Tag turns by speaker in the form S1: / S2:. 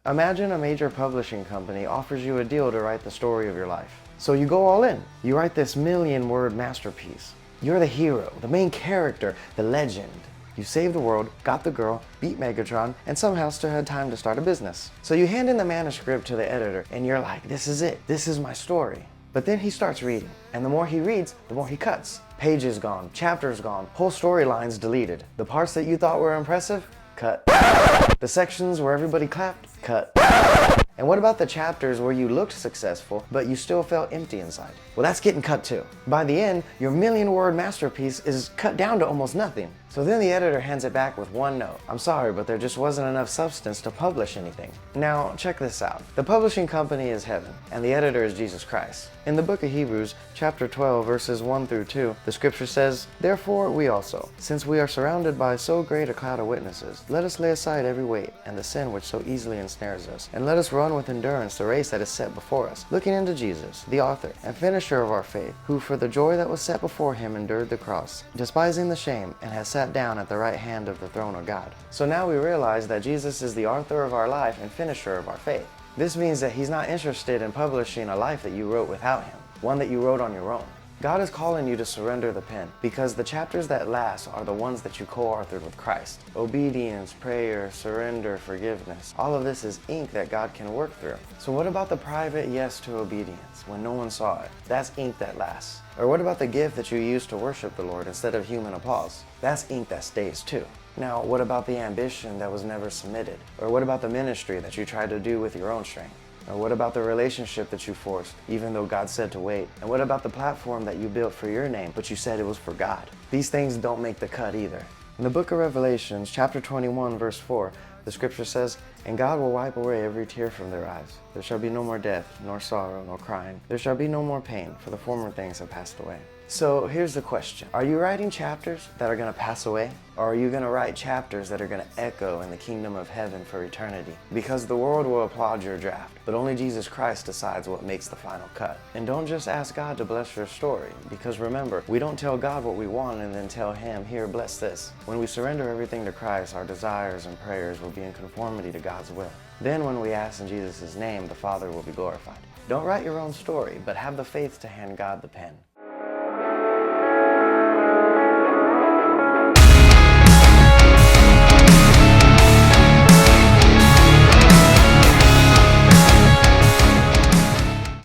S1: Imagine a major publishing company offers you a deal to write the story of your life. So you go all in. You write this million-word masterpiece. You're the hero, the main character, the legend. You saved the world, got the girl, beat Megatron, and somehow still had time to start a business. So you hand in the manuscript to the editor, and you're like, this is it. This is my story. But then he starts reading, and the more he reads, the more he cuts. Pages gone, chapters gone, whole storylines deleted. The parts that you thought were impressive, cut. The sections where everybody clapped, cut. And what about the chapters where you looked successful, but you still felt empty inside? Well, that's getting cut too. By the end, your million-word masterpiece is cut down to almost nothing. So then the editor hands it back with one note. I'm sorry, but there just wasn't enough substance to publish anything. Now, check this out. The publishing company is heaven, and the editor is Jesus Christ. In the book of Hebrews, chapter 12, verses 1 through 2, the scripture says, "Therefore we also, since we are surrounded by so great a cloud of witnesses, let us lay aside every weight and the sin which so easily ensnares us, and let us run with endurance the race that is set before us, looking into Jesus, the author and finisher of our faith, who for the joy that was set before him endured the cross, despising the shame, and has sat down at the right hand of the throne of God." So now we realize that Jesus is the author of our life and finisher of our faith. This means that he's not interested in publishing a life that you wrote without him, one that you wrote on your own. God is calling you to surrender the pen, because the chapters that last are the ones that you co-authored with Christ. Obedience, prayer, surrender, forgiveness. All of this is ink that God can work through. So what about the private yes to obedience when no one saw it? That's ink that lasts. Or what about the gift that you used to worship the Lord instead of human applause? That's ink that stays too. Now, what about the ambition that was never submitted? Or what about the ministry that you tried to do with your own strength? Or what about the relationship that you forced, even though God said to wait? And what about the platform that you built for your name, but you said it was for God? These things don't make the cut either. In the book of Revelations, chapter 21, verse 4, the scripture says, "And God will wipe away every tear from their eyes. There shall be no more death, nor sorrow, nor crying. There shall be no more pain, for the former things have passed away." So here's the question. Are you writing chapters that are going to pass away? Or are you going to write chapters that are going to echo in the kingdom of heaven for eternity? Because the world will applaud your draft, but only Jesus Christ decides what makes the final cut. And don't just ask God to bless your story, because remember, we don't tell God what we want and then tell him, "Here, bless this." When we surrender everything to Christ, our desires and prayers will be in conformity to God's will. Then when we ask in Jesus' name, the Father will be glorified. Don't write your own story, but have the faith to hand God the pen.